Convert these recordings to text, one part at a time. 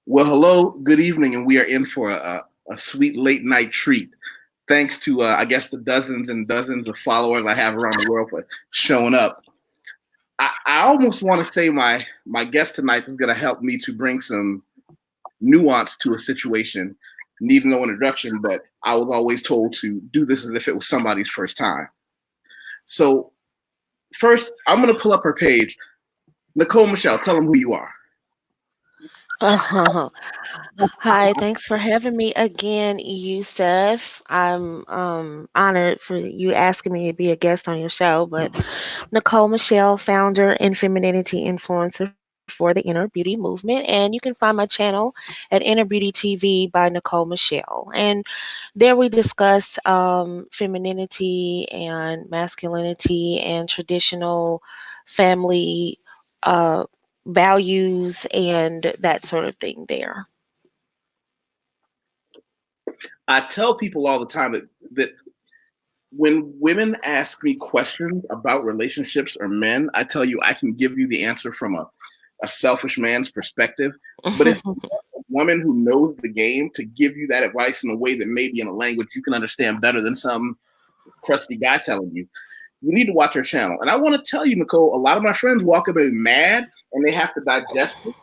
Well, hello, good evening, and we are in for a sweet late night treat. Thanks to, I guess, the dozens and dozens of followers I have around the world for showing up. I almost want to say my guest tonight is going to help me to bring some nuance to a situation. Need no introduction, but I was always told to do this as if it was somebody's first time. So first, I'm going to pull up her page. Nicole Michelle, tell them who you are. Uh, Hi, thanks for having me again, Yusef. I'm honored for you asking me to be a guest on your show. But Nicole Michelle, founder and femininity influencer for the Inner Beauty Movement, and you can find my channel at Inner Beauty TV by Nicole Michelle. And there we discuss femininity and masculinity and traditional family uh, values and that sort of thing there. I tell people all the time that when women ask me questions about relationships or men, I tell you I can give you the answer from a selfish man's perspective. But if you want a woman who knows the game to give you that advice in a way that maybe in a language you can understand better than some crusty guy telling you, you need to watch her channel. And I want to tell you, Nicole, a lot of my friends walk away mad and they have to digest it.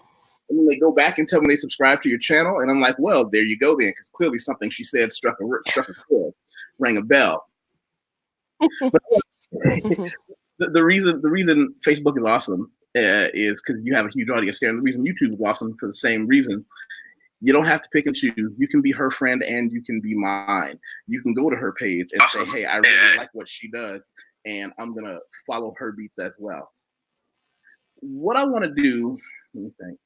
And then they go back and tell me they subscribe to your channel. And I'm like, well, there you go then, because clearly something she said struck a chord, rang a bell. But the reason Facebook is awesome is because you have a huge audience there, and the reason YouTube is awesome for the same reason. You don't have to pick and choose. You can be her friend and you can be mine. You can go to her page and say, "Hey, I really like what she does, and I'm gonna follow her beats as well." What I want to do, let me think.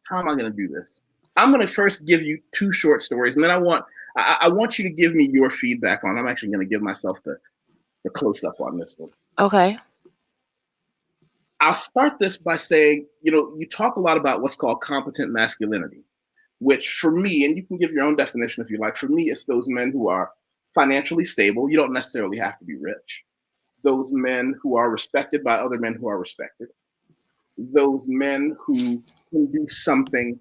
How am I going to do this? I'm going to first give you two short stories, and then I want you to give me your feedback on. I'm actually going to give myself the close up on this one. Okay. I'll start this by saying, you talk a lot about what's called competent masculinity, which for me, and you can give your own definition if you like, for me, it's those men who are financially stable. You don't necessarily have to be rich. Those men who are respected by other men who are respected. Those men who can do something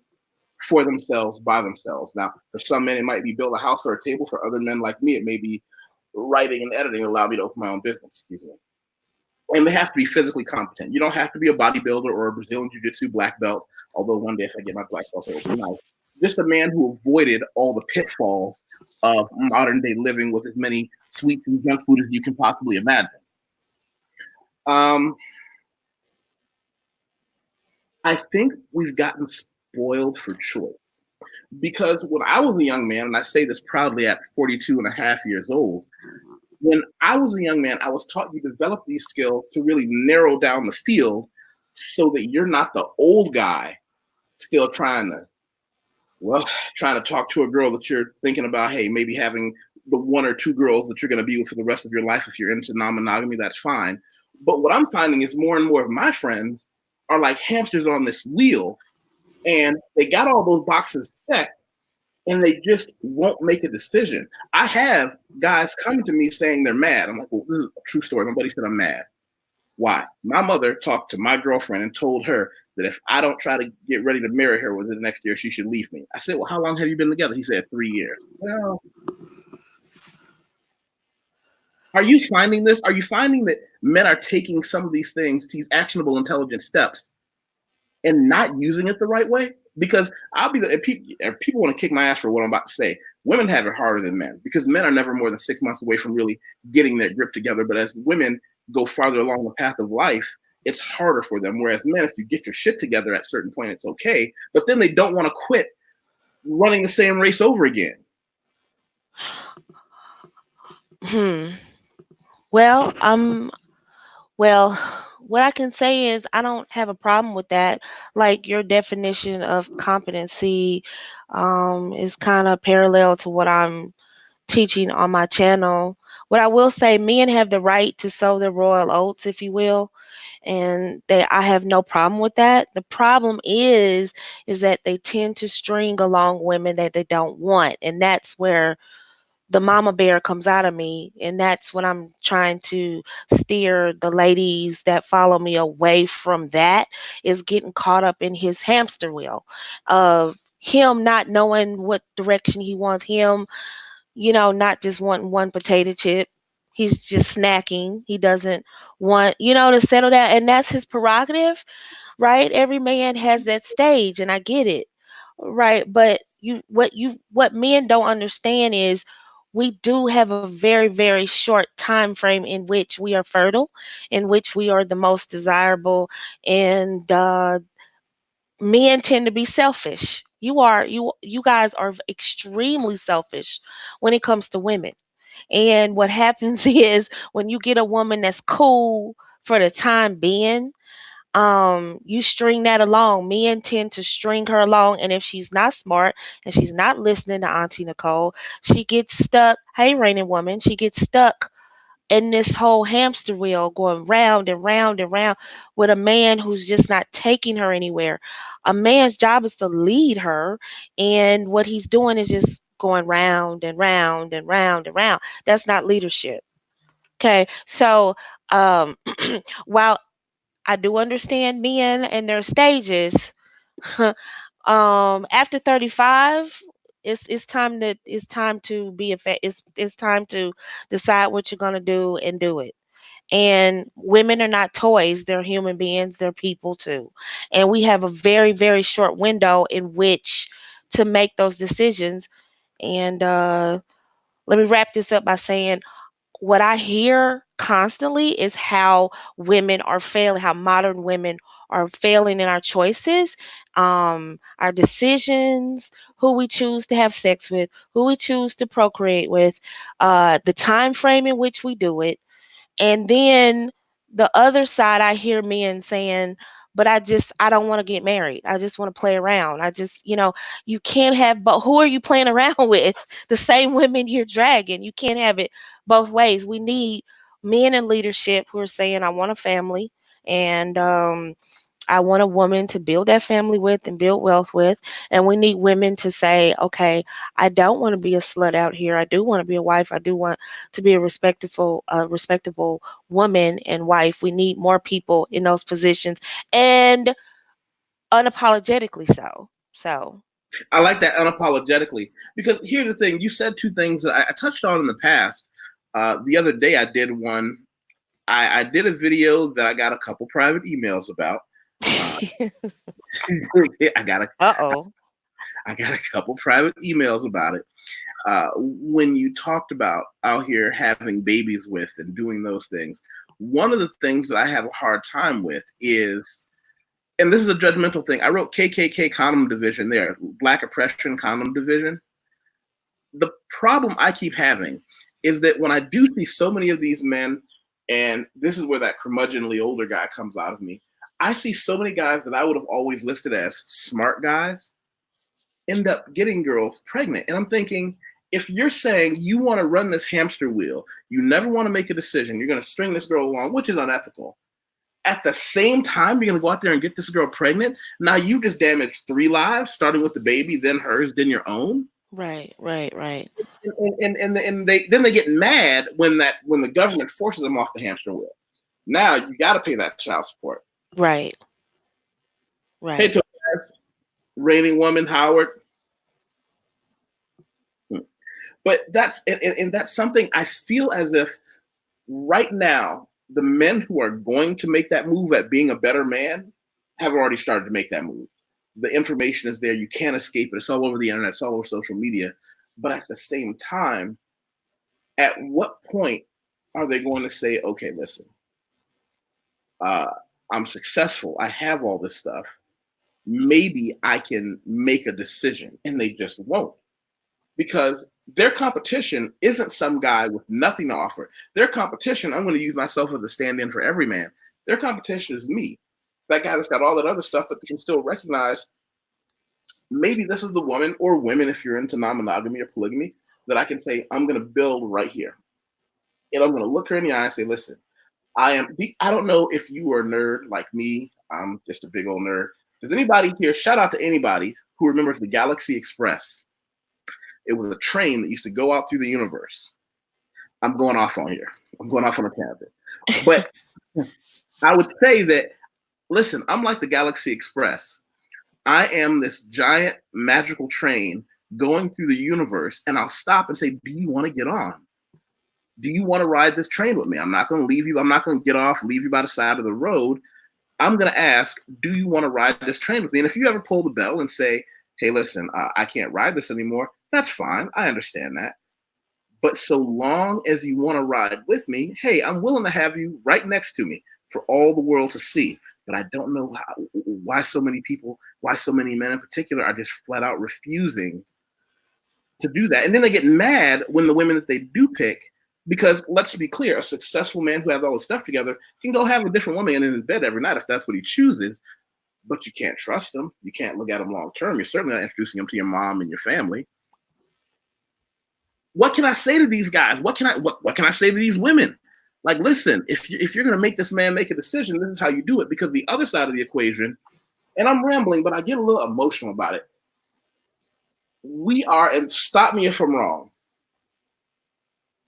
for themselves by themselves. Now, for some men, it might be build a house or a table. For other men like me, it may be writing and editing allow me to open my own business. Excuse me. And they have to be physically competent. You don't have to be a bodybuilder or a Brazilian Jiu-Jitsu black belt, although one day if I get my black belt, it will be nice. Just a man who avoided all the pitfalls of modern day living with as many sweets and junk food as you can possibly imagine. Um, I think we've gotten spoiled for choice. Because when I was a young man, and I say this proudly at 42 and a half years old, when I was a young man, I was taught you develop these skills to really narrow down the field so that you're not the old guy still trying to talk to a girl that you're thinking about, hey, maybe having the one or two girls that you're going to be with for the rest of your life. If you're into non-monogamy, that's fine. But what I'm finding is more and more of my friends are like hamsters on this wheel, and they got all those boxes checked, and they just won't make a decision. I have guys coming to me saying they're mad. I'm like, well, this is a true story. Nobody said I'm mad. Why? My mother talked to my girlfriend and told her that if I don't try to get ready to marry her within the next year, she should leave me. I said, well, how long have you been together? He said, 3 years. Well, are you finding this? Are you finding that men are taking some of these things, these actionable, intelligent steps, and not using it the right way? Because I'll be people want to kick my ass for what I'm about to say. Women have it harder than men because men are never more than 6 months away from really getting their grip together. But as women go farther along the path of life, it's harder for them. Whereas men, if you get your shit together at a certain point, it's okay. But then they don't want to quit running the same race over again. Hmm. Well, well, what I can say is I don't have a problem with that. Like your definition of competency is kind of parallel to what I'm teaching on my channel. What I will say, men have the right to sow their royal oats, if you will, and I have no problem with that. The problem is that they tend to string along women that they don't want, and that's where the mama bear comes out of me, and that's what I'm trying to steer the ladies that follow me away from. That is getting caught up in his hamster wheel of him not knowing what direction he wants, him, not just wanting one potato chip. He's just snacking. He doesn't want, to settle down, and that's his prerogative, right? Every man has that stage, and I get it, right? But what men don't understand is we do have a very, very short time frame in which we are fertile, in which we are the most desirable, and men tend to be selfish. You guys are extremely selfish when it comes to women. And what happens is when you get a woman that's cool for the time being, you string that along. Men tend to string her along, and if she's not smart and she's not listening to Auntie Nicole, she gets stuck. Hey, reigning woman, she gets stuck in this whole hamster wheel going round and round and round with a man who's just not taking her anywhere. A man's job is to lead her, and what he's doing is just going round and round and round and round. That's not leadership. Okay, so um, while I do understand men and their stages, after 35, it's time to be effect. It's time to decide what you're gonna do and do it. And women are not toys; they're human beings. They're people too, and we have a very, very short window in which to make those decisions. And let me wrap this up by saying what I hear constantly is how women are failing, how modern women are failing in our choices, our decisions, who we choose to have sex with, who we choose to procreate with, the time frame in which we do it. And then the other side, I hear men saying, but I don't want to get married. I just want to play around. You can't have, but who are you playing around with? The same women you're dragging. You can't have it both ways. We need men in leadership who are saying, I want a family, and I want a woman to build that family with and build wealth with. And we need women to say, okay, I don't want to be a slut out here. I do want to be a wife. I do want to be a respectable woman and wife. We need more people in those positions, and unapologetically so. So, I like that unapologetically, because here's the thing: you said two things that I touched on in the past. The other day, I did one. I did a video that I got a couple private emails about. I got a uh-oh. I got a couple private emails about it. When you talked about out here having babies with and doing those things, one of the things that I have a hard time with is, and this is a judgmental thing, I wrote KKK condom division there, Black oppression condom division. The problem I keep having is that when I do see so many of these men, and this is where that curmudgeonly older guy comes out of me, I see so many guys that I would have always listed as smart guys end up getting girls pregnant. And I'm thinking, if you're saying you want to run this hamster wheel, you never want to make a decision, you're going to string this girl along, which is unethical. At the same time, you're going to go out there and get this girl pregnant. Now you've just damaged 3 lives, starting with the baby, then hers, then your own. Right. And they get mad when the government forces them off the hamster wheel. Now you got to pay that child support. Right. Hey, Tobias, reigning woman, Howard. But that's something I feel as if right now the men who are going to make that move at being a better man have already started to make that move. The information is there. You can't escape it. It's all over the internet. It's all over social media. But at the same time, at what point are they going to say, okay, listen, I'm successful. I have all this stuff. Maybe I can make a decision. And they just won't. Because their competition isn't some guy with nothing to offer. Their competition, I'm going to use myself as a stand-in for every man. Their competition is me. That guy that's got all that other stuff, but they can still recognize maybe this is the woman or women, if you're into non-monogamy or polygamy, that I can say, I'm going to build right here. And I'm going to look her in the eye and say, listen, I don't know if you are a nerd like me. I'm just a big old nerd. Does anybody here, shout out to anybody who remembers the Galaxy Express? It was a train that used to go out through the universe. I'm going off on here. I'm going off on a tangent. But I would say that, listen, I'm like the Galaxy Express. I am this giant magical train going through the universe, and I'll stop and say, do you want to get on? Do you want to ride this train with me? I'm not going to leave you. I'm not going to get off, leave you by the side of the road. I'm going to ask, do you want to ride this train with me? And if you ever pull the bell and say, hey, listen, I can't ride this anymore, that's fine. I understand that. But so long as you want to ride with me, hey, I'm willing to have you right next to me for all the world to see. But I don't know why so many people, why so many men in particular are just flat out refusing to do that. And then they get mad when the women that they do pick, because let's be clear, a successful man who has all his stuff together can go have a different woman in his bed every night if that's what he chooses. But you can't trust him. You can't look at him long term. You're certainly not introducing him to your mom and your family. What can I say to these guys? What can I say to these women? Like, listen, if you're going to make this man make a decision, this is how you do it. Because the other side of the equation, and I'm rambling, but I get a little emotional about it. We are, and stop me if I'm wrong,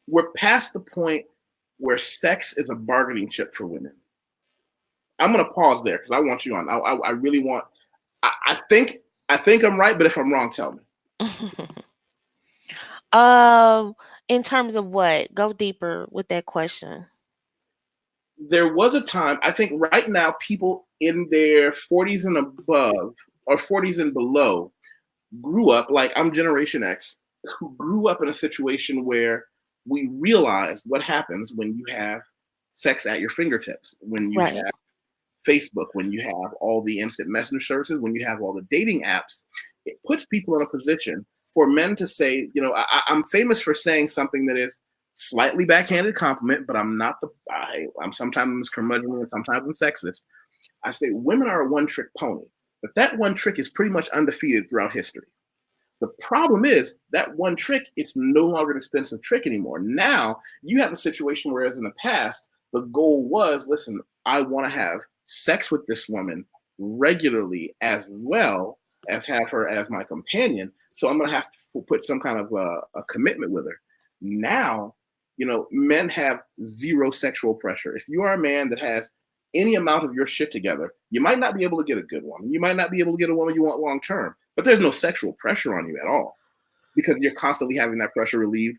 we're past the point where sex is a bargaining chip for women. I'm going to pause there because I want you on. I really want. I think I'm right, but if I'm wrong, tell me. In terms of what? Go deeper with that question. There was a time, I think right now, people in their 40s and above or 40s and below grew up, like I'm Generation X, who grew up in a situation where we realized what happens when you have sex at your fingertips, when you Right. have Facebook, when you have all the instant messenger services, when you have all the dating apps. It puts people in a position for men to say, you know, I'm famous for saying something that is slightly backhanded compliment, but I'm not I'm sometimes curmudgeonly and sometimes I'm sexist. I say women are a one-trick pony, but that one trick is pretty much undefeated throughout history. The problem is that one trick, it's no longer an expensive trick anymore. Now you have a situation whereas in the past, the goal was, listen, I want to have sex with this woman regularly as well as have her as my companion. So I'm going to have to put some kind of a commitment with her. Now, you know, men have zero sexual pressure. If you are a man that has any amount of your shit together, you might not be able to get a good woman. You might not be able to get a woman you want long term, but there's no sexual pressure on you at all because you're constantly having that pressure relieved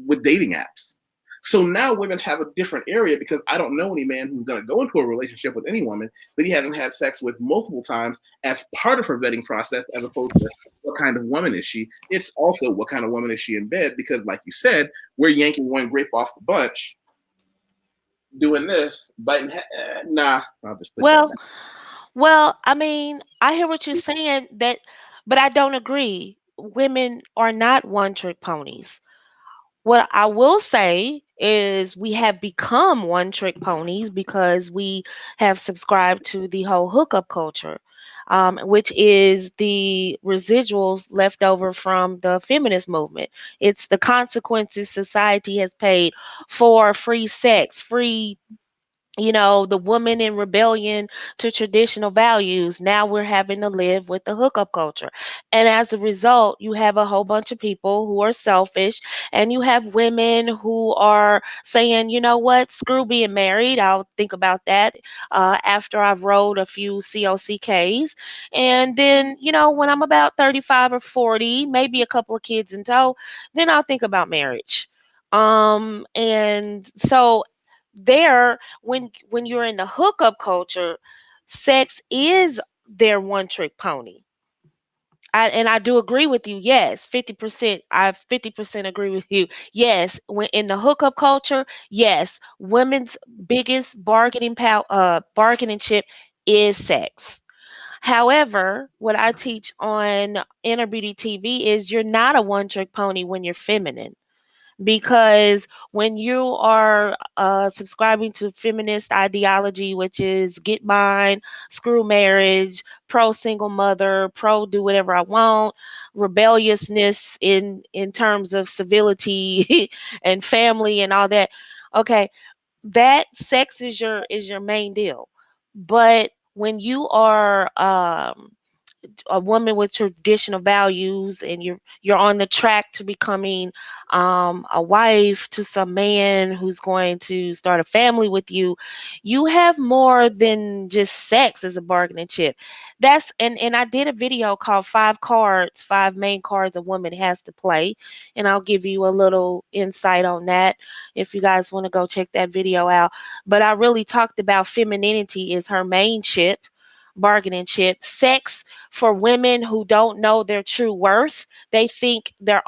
with dating apps. So now women have a different area because I don't know any man who's going to go into a relationship with any woman that he hasn't had sex with multiple times as part of her vetting process, as opposed to what kind of woman is she. It's also what kind of woman is she in bed, because like you said, we're yanking one grape off the bunch, doing this, biting. Nah, I'll just put that Well, down. I mean, I hear what you're saying but I don't agree. Women are not one-trick ponies. What I will say is we have become one-trick ponies because we have subscribed to the whole hookup culture, which is the residuals left over from the feminist movement. It's the consequences society has paid for free sex, free, the woman in rebellion to traditional values. Now we're having to live with the hookup culture. And as a result, you have a whole bunch of people who are selfish, and you have women who are saying, you know what, screw being married. I'll think about that after I've rolled a few COCKs. And then, when I'm about 35 or 40, maybe a couple of kids in tow, then I'll think about marriage. And so there, when you're in the hookup culture, sex is their one trick pony. And I do agree with you. Yes, 50%. I 50% agree with you. Yes, when in the hookup culture, yes, women's biggest bargaining chip is sex. However, what I teach on Inner Beauty TV is you're not a one trick pony when you're feminine, because when you are subscribing to feminist ideology, which is get mine, screw marriage, pro single mother, pro do whatever I want, rebelliousness in terms of civility and family and all that, okay, that sex is your main deal. But when you are a woman with traditional values, and you're on the track to becoming a wife to some man who's going to start a family with you, you have more than just sex as a bargaining chip. And I did a video called five main cards a woman has to play, and I'll give you a little insight on that if you guys want to go check that video out. But I really talked about femininity is her main chip, bargaining chip. Sex, for women who don't know their true worth, they think their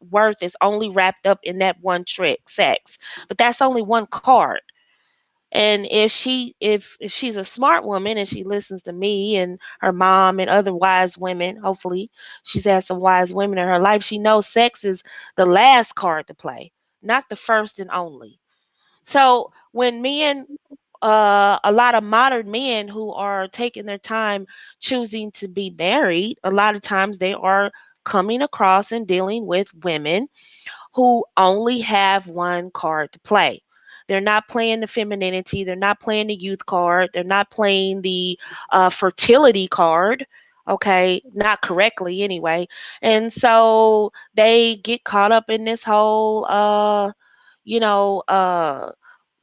worth is only wrapped up in that one trick, sex. But that's only one card. And if she's a smart woman and she listens to me and her mom and other wise women, hopefully she's had some wise women in her life, she knows sex is the last card to play, not the first and only. So when men, a lot of modern men who are taking their time choosing to be married, a lot of times they are coming across and dealing with women who only have one card to play. They're not playing the femininity. They're not playing the youth card. They're not playing the fertility card. Okay, not correctly anyway. And so they get caught up in this whole, you know,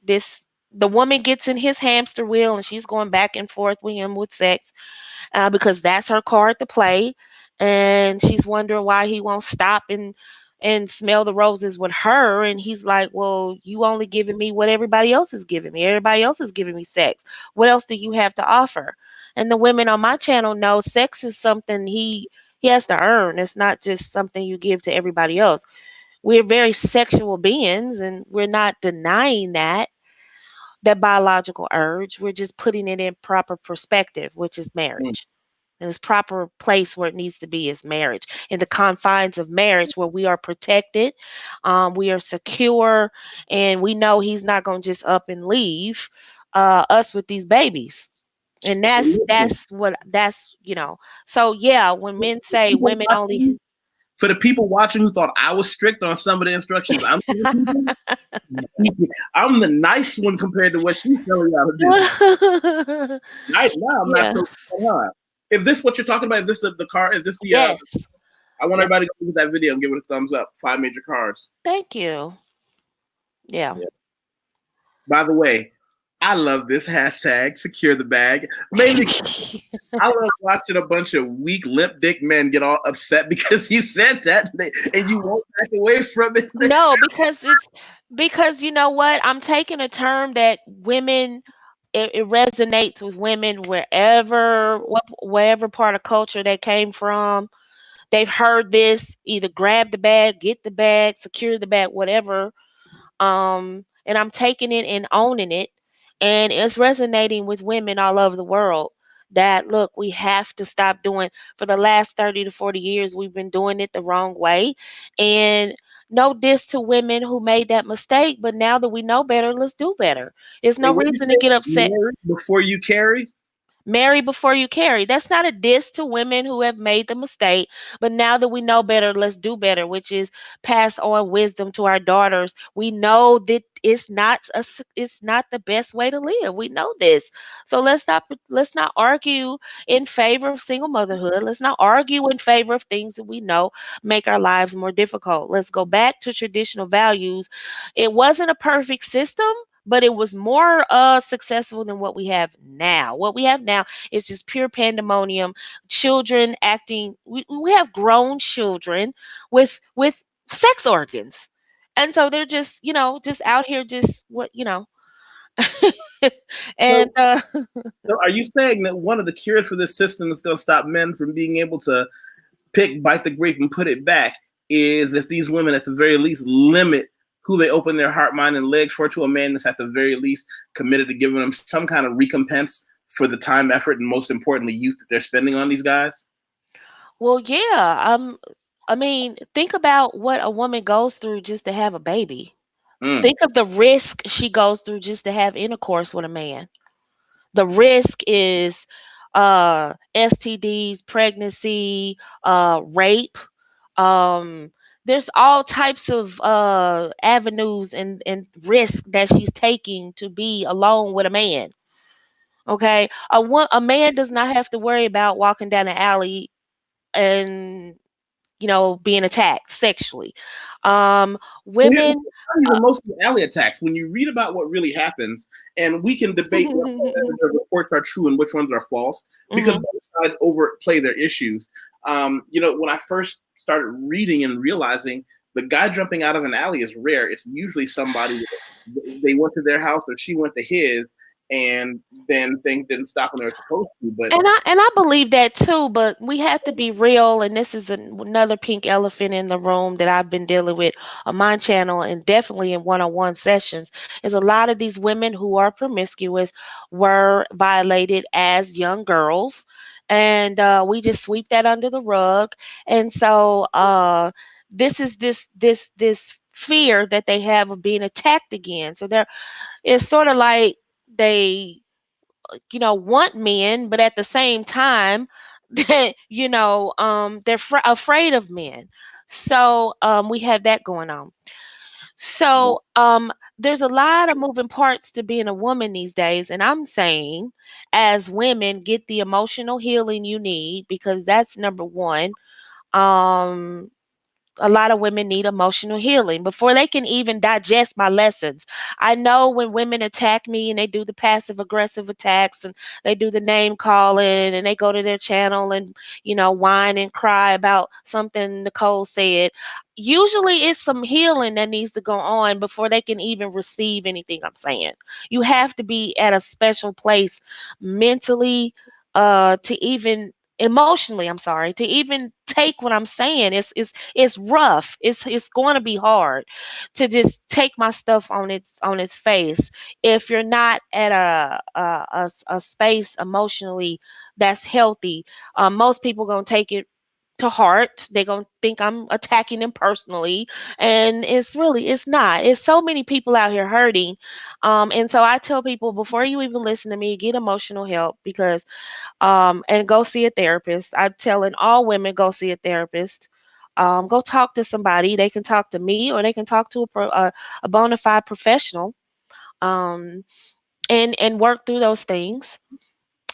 this the woman gets in his hamster wheel and she's going back and forth with him with sex, because that's her card to play, and she's wondering why he won't stop and smell the roses with her. And he's like, well, you only giving me what everybody else is giving me. Everybody else is giving me sex. What else do you have to offer? And the women on my channel know sex is something he has to earn. It's not just something you give to everybody else. We're very sexual beings, and we're not denying that biological urge. We're just putting it in proper perspective, which is Mm. marriage. And its proper place where it needs to be is marriage, in the confines of marriage, where we are protected, we are secure, and we know he's not going to just up and leave us with these babies. And Listen, that's. So yeah, when men say people women only. watching, for the people watching who thought I was strict on some of the instructions I'm giving people, I'm the nice one compared to what she's telling y'all to do. Right now, I'm not Yeah. so hard. If this what you're talking about, is this the car? Is this the Yes. I want Yep. everybody to look at that video and give it a thumbs up. 5 major cars. Thank you. Yeah. Yeah. By the way, I love this hashtag secure the bag. Mainly I love watching a bunch of weak limp dick men get all upset because you said that and you won't back away from it. No, because you know what? I'm taking a term that women, it resonates with women wherever part of culture they came from. They've heard this, either grab the bag, get the bag, secure the bag, whatever. And I'm taking it and owning it, and it's resonating with women all over the world. That, look, we have to stop doing, for the last 30 to 40 years we've been doing it the wrong way. And no diss to women who made that mistake, but now that we know better, let's do better. There's no And what do you reason to say? get upset. Marry before you carry? Marry before you carry. That's not a diss to women who have made the mistake. But now that we know better, let's do better, which is pass on wisdom to our daughters. We know that it's not the best way to live. We know this. So let's not argue in favor of single motherhood. Let's not argue in favor of things that we know make our lives more difficult. Let's go back to traditional values. It wasn't a perfect system, but it was more successful than what we have now. What we have now is just pure pandemonium. Children acting. We have grown children with sex organs, and so they're just out here, just and So, so are you saying that one of the cures for this system that's going to stop men from being able to bite the grape and put it back is if these women at the very least limit who they open their heart, mind, and legs for to a man that's at the very least committed to giving them some kind of recompense for the time, effort, and most importantly, youth that they're spending on these guys? well, yeah. I mean, think about what a woman goes through just to have a baby. Mm. Think of the risk she goes through just to have intercourse with a man. The risk is STDs, pregnancy, rape. Um, there's all types of avenues and risk that she's taking to be alone with a man. Okay, a man does not have to worry about walking down the alley and being attacked sexually. Well, here's Women. not even most of the alley attacks. When you read about what really happens, and we can debate what percentage of reports are true and which ones are false, because Hmm. both sides overplay their issues. When I first started reading and realizing the guy jumping out of an alley is rare. It's usually somebody they went to their house or she went to his, and then things didn't stop when they were supposed to. But And I believe that too, but we have to be real, and this is another pink elephant in the room that I've been dealing with on my channel and definitely in one-on-one sessions. Is a lot of these women who are promiscuous were violated as young girls, and we just sweep that under the rug. And so this is this fear that they have of being attacked again. So it's sort of like they want men, but at the same time that they're afraid of men. So we have that going on. So there's a lot of moving parts to being a woman these days, and I'm saying, as women, get the emotional healing you need, because that's number one. um a lot of women need emotional healing before they can even digest my lessons. I know when women attack me and they do the passive aggressive attacks and they do the name calling and they go to their channel and, whine and cry about something Nicole said. Usually it's some healing that needs to go on before they can even receive anything I'm saying. You have to be at a special place mentally, to even emotionally, I'm sorry, to even take what I'm saying. It's rough. It's going to be hard to just take my stuff on its face if you're not at a space emotionally that's healthy. Most people gonna take it to heart. They're gonna think I'm attacking them personally, and it's not. It's so many people out here hurting. And so I tell people, before you even listen to me, get emotional help, because and go see a therapist. I'm telling all women, go see a therapist. Go talk to somebody. They can talk to me, or they can talk to a bona fide professional, um, and work through those things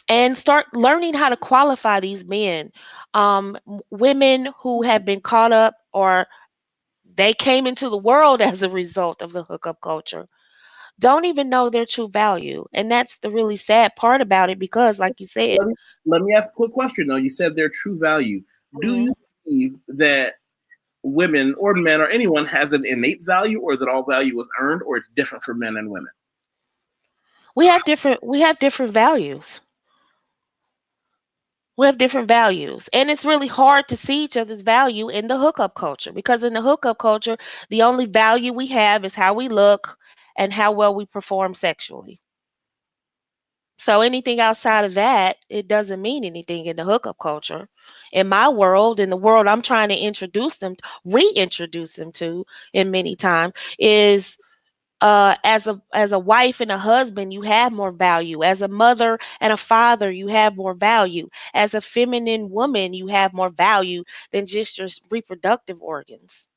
and start learning how to qualify these men. Women who have been caught up, or they came into the world as a result of the hookup culture, don't even know their true value. And that's the really sad part about it, because, like you said. let me, let me ask a quick question though. You said their true value. Do Mhm. you believe that women or men or anyone has an innate value, or that all value is earned, or it's different for men and women? We have different values. We have different values. And it's really hard to see each other's value in the hookup culture, because in the hookup culture, the only value we have is how we look and how well we perform sexually. So anything outside of that, it doesn't mean anything in the hookup culture. In my world, in the world I'm trying to reintroduce them to, in many times, is as a wife and a husband, you have more value. As a mother and a father, you have more value. As a feminine woman, you have more value than just your reproductive organs,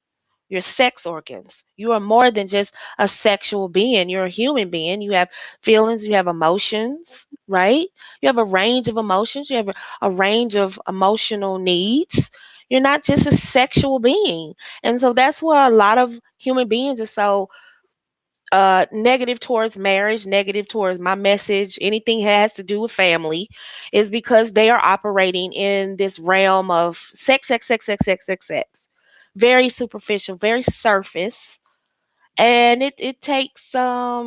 your sex organs. You are more than just a sexual being. You're a human being. You have feelings, you have emotions, right? You have a range of emotions, you have a range of emotional needs. You're not just a sexual being. And so that's where a lot of human beings are so negative towards marriage, negative towards my message, anything has to do with family, is because they are operating in this realm of sex, sex, sex, sex, sex, sex, sex. Very superficial, very surface. And it takes a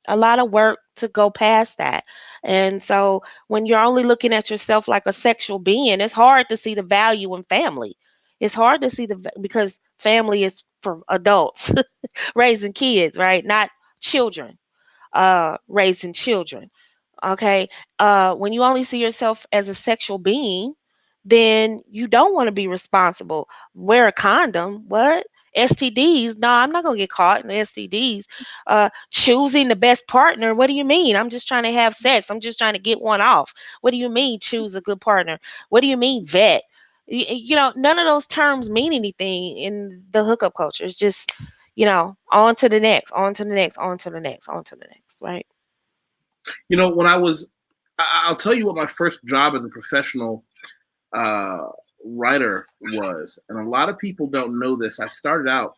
lot of work to go past that. And so when you're only looking at yourself like a sexual being, it's hard to see the value in family. It's hard to see because family is for adults raising kids, right? Not children, raising children. Okay. When you only see yourself as a sexual being, then you don't want to be responsible. Wear a condom. What? STDs? No, I'm not gonna get caught in STDs. Choosing the best partner. What do you mean? I'm just trying to have sex. I'm just trying to get one off. What do you mean choose a good partner? What do you mean vet? None of those terms mean anything in the hookup culture. It's just, on to the next, on to the next, on to the next, on to the next, right? When I'll tell you what my first job as a professional uh, writer was, and a lot of people don't know this. I started out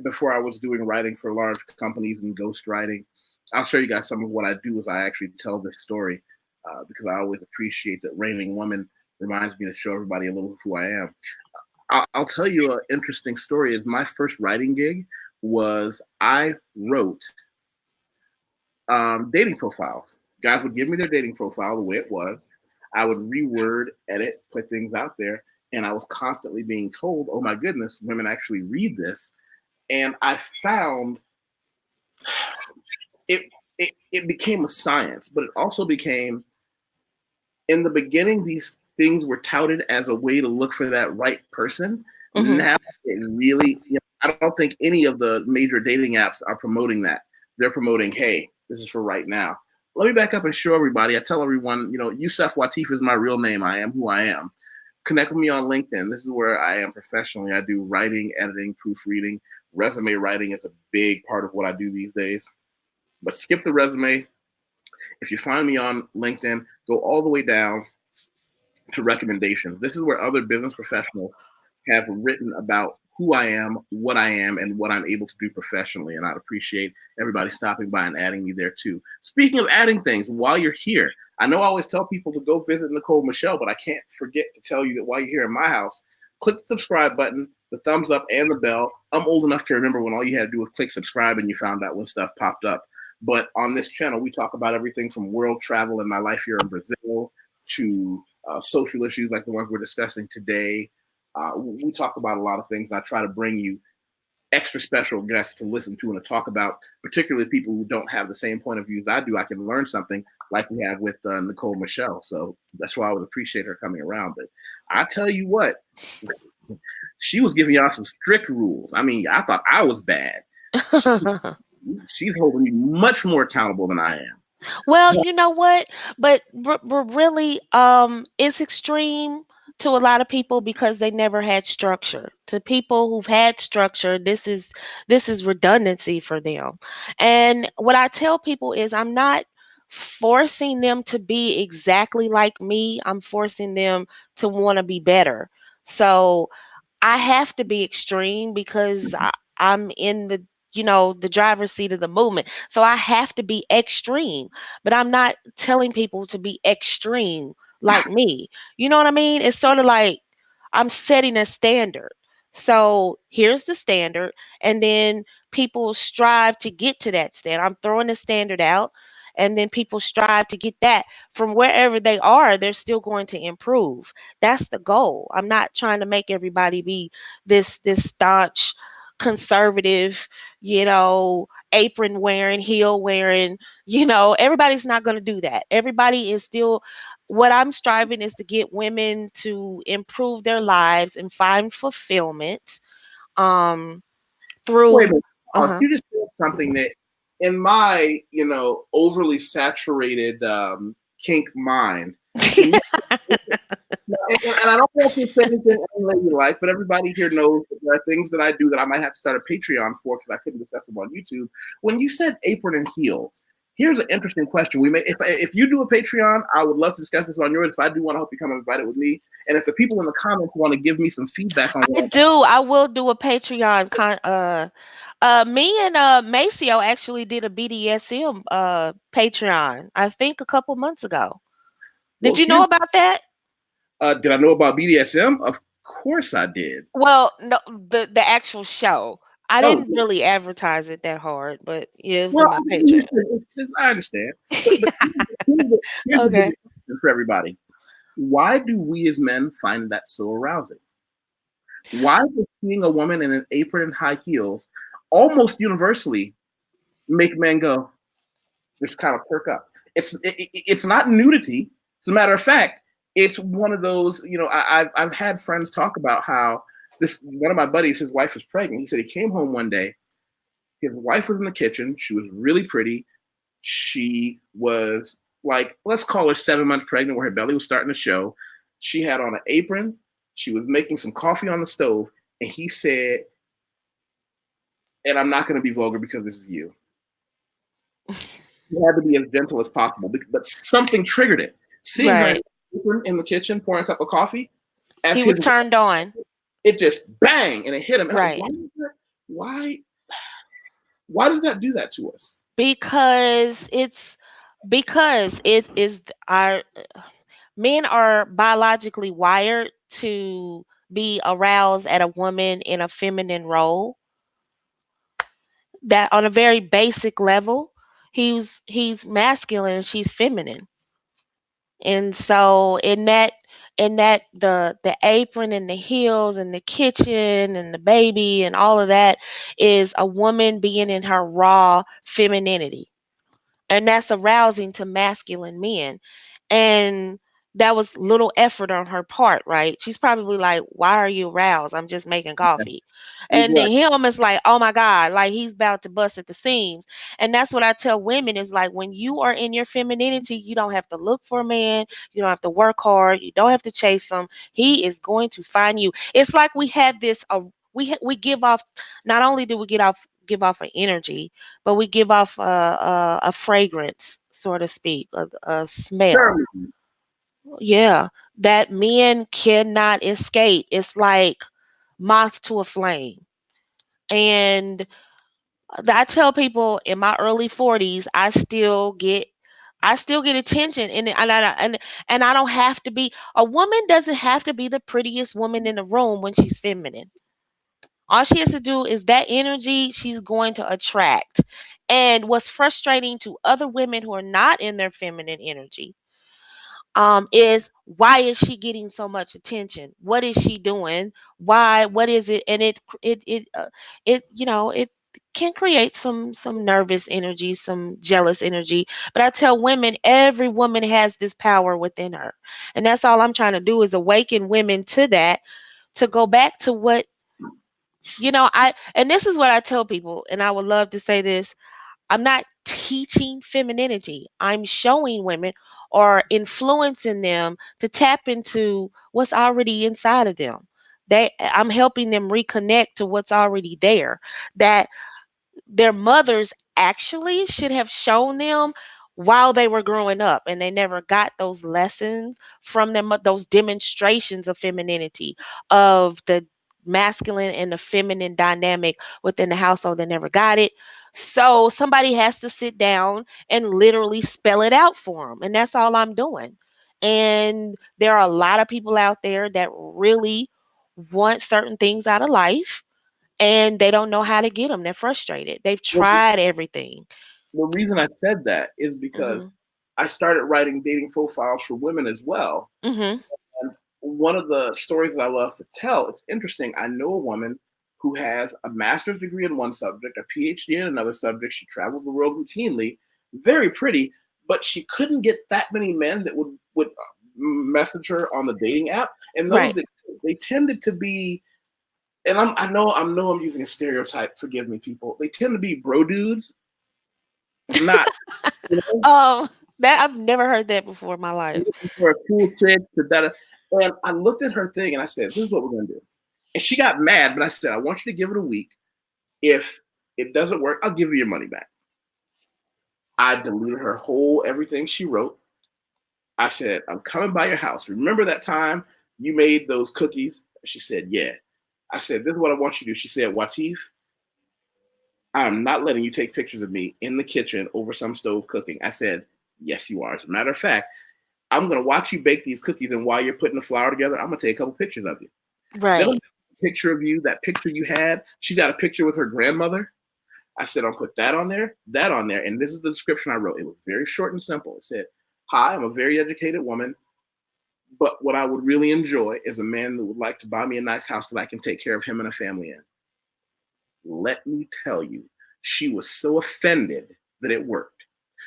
before I was doing writing for large companies and ghost writing. I'll show you guys some of what I do as I actually tell this story because I always appreciate that Reigning Woman reminds me to show everybody a little of who I am. I'll tell you an interesting story. Is my first writing gig was I wrote dating profiles. Guys would give me their dating profile the way it was. I would reword, edit, put things out there, and I was constantly being told, "Oh my goodness, women actually read this." And I found it became a science, but it also became, in the beginning, these things were touted as a way to look for that right person. Mm-hmm. Now it really, I don't think any of the major dating apps are promoting that. They're promoting, hey, this is for right now. Let me back up and show everybody. I tell everyone, YusefWateef is my real name. I am who I am. Connect with me on LinkedIn. This is where I am professionally. I do writing, editing, proofreading. Resume writing is a big part of what I do these days. But skip the resume. If you find me on LinkedIn, go all the way down to recommendations. This is where other business professionals have written about who I am, and what I'm able to do professionally. And I'd appreciate everybody stopping by and adding me there too. Speaking of adding things, while you're here, I know I always tell people to go visit Nicole Michelle, but I can't forget to tell you that while you're here in my house, click the subscribe button, the thumbs up, and the bell. I'm old enough to remember when all you had to do was click subscribe and you found out when stuff popped up. But on this channel, we talk about everything from world travel and my life here in Brazil to social issues like the ones we're discussing today. We talk about a lot of things. I try to bring you extra special guests to listen to and to talk about, particularly people who don't have the same point of view as I do. I can learn something like we have with Nicole Michelle. So that's why I would appreciate her coming around. But I tell you what, she was giving y'all some strict rules. I mean, I thought I was bad. She's holding me much more accountable than I am. Well, you know what? But really, it's extreme to a lot of people because they never had structure. To people who've had structure, this is redundancy for them. And what I tell people is, I'm not forcing them to be exactly like me. I'm forcing them to want to be better. So I have to be extreme because I'm in the driver's seat of the movement. So I have to be extreme, but I'm not telling people to be extreme like me. You know what I mean? It's sort of like I'm setting a standard. So here's the standard, and then people strive to get to that standard. I'm throwing the standard out, and then people strive to get that. From wherever they are, they're still going to improve. That's the goal. I'm not trying to make everybody be this staunch conservative, apron wearing, heel wearing, everybody's not going to do that. Everybody is still, what I'm striving is to get women to improve their lives and find fulfillment Wait a through minute. uh-huh. You just said something that, in my, overly saturated kink mind, when you and I don't want you to say anything unladylike, but everybody here knows that there are things that I do that I might have to start a Patreon for because I couldn't discuss them on YouTube. When you said apron and heels, here's an interesting question. If you do a Patreon, I would love to discuss this on yours. If I do want to help you come and invite it with me, and if the people in the comments want to give me some feedback on what I will do a Patreon me and Maceo actually did a BDSM Patreon, I think a couple months ago. well, Did you know about that? did I know about BDSM? Of course I did. Well, no, the actual show. I Oh, didn't really advertise it that hard, but yeah, it was well, in my Patreon. I understand. But here's the Okay. bigger question for everybody. Why do we as men find that so arousing? Why does seeing a woman in an apron and high heels almost universally make men go, just kind of perk up? It's not nudity. As a matter of fact, it's one of those. I've had friends talk about how this one of my buddies, his wife was pregnant. He said he came home one day. His wife was in the kitchen. She was really pretty. She was like, let's call her 7 months pregnant, where her belly was starting to show. She had on an apron. She was making some coffee on the stove. And he said, and I'm not going to be vulgar because this is you. She had to be as gentle as possible, but something triggered it. Seeing her Right. in the kitchen pouring a cup of coffee, as He was his turned on. it just bang and it hit him. And Right. why why does that do that to us? Because it is our men are biologically wired to be aroused at a woman in a feminine role, that on a very basic level he's masculine and she's feminine. And so in that the apron and the heels and the kitchen and the baby and all of that is a woman being in her raw femininity, and that's arousing to masculine men. And that was little effort on her part, right? She's probably like, why are you aroused? I'm just making coffee. And then Exactly. him is like, oh my God, like he's about to bust at the seams. And that's what I tell women is like, when you are in your femininity, you don't have to look for a man, you don't have to work hard, you don't have to chase him. He is going to find you. It's like we have this we give off, not only do we give off an energy, but we give off a fragrance, so to speak, a smell. Sure. Yeah, that men cannot escape. It's like moth to a flame. And I tell people in my early 40s, I still get attention, and I don't have to be, a woman doesn't have to be the prettiest woman in the room when she's feminine. All she has to do is that energy she's going to attract. And what's frustrating to other women who are not in their feminine energy, is why is she getting so much attention? What is she doing? Why? What is it? And it can create some nervous energy, some jealous energy. But I tell women, every woman has this power within her, and that's all I'm trying to do is awaken women to that, to go back to what and this is what I tell people, and I would love to say this. I'm not teaching femininity. I'm showing women or influencing them to tap into what's already inside of them. I'm helping them reconnect to what's already there. That their mothers actually should have shown them while they were growing up, and they never got those lessons from them, those demonstrations of femininity, of the masculine and the feminine dynamic within the household. They never got it. So somebody has to sit down and literally spell it out for them, and that's all I'm doing. And there are a lot of people out there that really want certain things out of life, and they don't know how to get them. They're frustrated. They've Well, tried everything. the reason I said that is because Mhm. I started writing dating profiles for women as well. Mhm. And one of the stories that I love to tell, it's interesting. I know a woman who has a master's degree in one subject, a PhD in another subject. She travels the world routinely, very pretty, but she couldn't get that many men that would message her on the dating app. And those Right. that they tended to be, and I know I'm using a stereotype. Forgive me, people. They tend to be bro dudes, not you know, Oh, that I've never heard that before in my life. looking for a cool chick to that. And I looked at her thing and I said, "This is what we're gonna do." And she got mad, but I said, "I want you to give it a week. If it doesn't work, I'll give you your money back." I deleted her whole everything she wrote. I said, "I'm coming by your house. Remember that time you made those cookies?" She said, "Yeah." I said, "This is what I want you to do." She said, "Wateef, I'm not letting you take pictures of me in the kitchen over some stove cooking." I said, "Yes, you are. As a matter of fact, I'm going to watch you bake these cookies, and while you're putting the flour together, I'm going to take a couple pictures of you." Then Right. a picture of you, that picture you had. She's got a picture with her grandmother. I said, "I'll put that on there, that on there." And this is the description I wrote. It was very short and simple. It said, "Hi, I'm a very educated woman, but what I would really enjoy is a man that would like to buy me a nice house that I can take care of him and a family in." Let me tell you, she was so offended that it worked.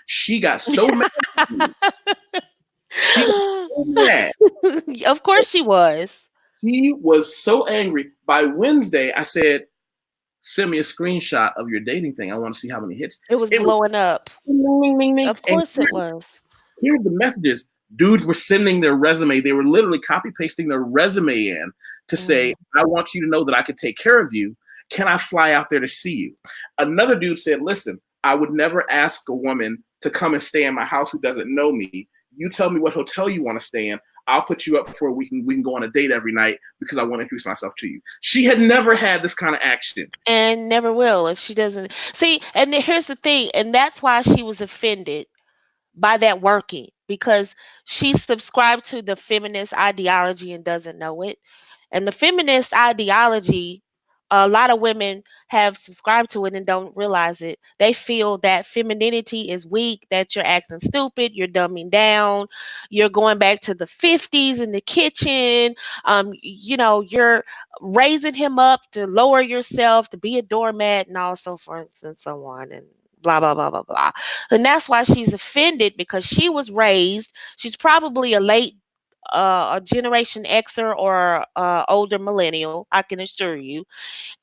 She got so mad. She got so mad. Of course she was. He was so angry. By Wednesday, I said, "Send me a screenshot of your dating thing. I want to see how many hits." It was It was blowing up. ding, ding, ding, ding. Of And course it was. here's the messages. Dudes were sending their resume. They were literally copy pasting their resume in to say, Mm. "I want you to know that I could take care of you. Can I fly out there to see you?" Another dude said, "Listen, I would never ask a woman to come and stay in my house who doesn't know me. You tell me what hotel you want to stay in. I'll put you up for we can go on a date every night because I want to introduce myself to you. She had never had this kind of action. And never will if she doesn't see. And here's the thing, and that's why she was offended by that working, because she subscribed to the feminist ideology and doesn't know it. And the feminist ideology, a lot of women have subscribed to it and don't realize it. They feel that femininity is weak, that you're acting stupid, you're dumbing down, you're going back to the 50s in the kitchen. You're raising him up to lower yourself, to be a doormat, and all so forth and so on. And blah blah blah blah blah. And that's why she's offended, because she was raised, she's probably a late a generation Xer or older millennial, I can assure you.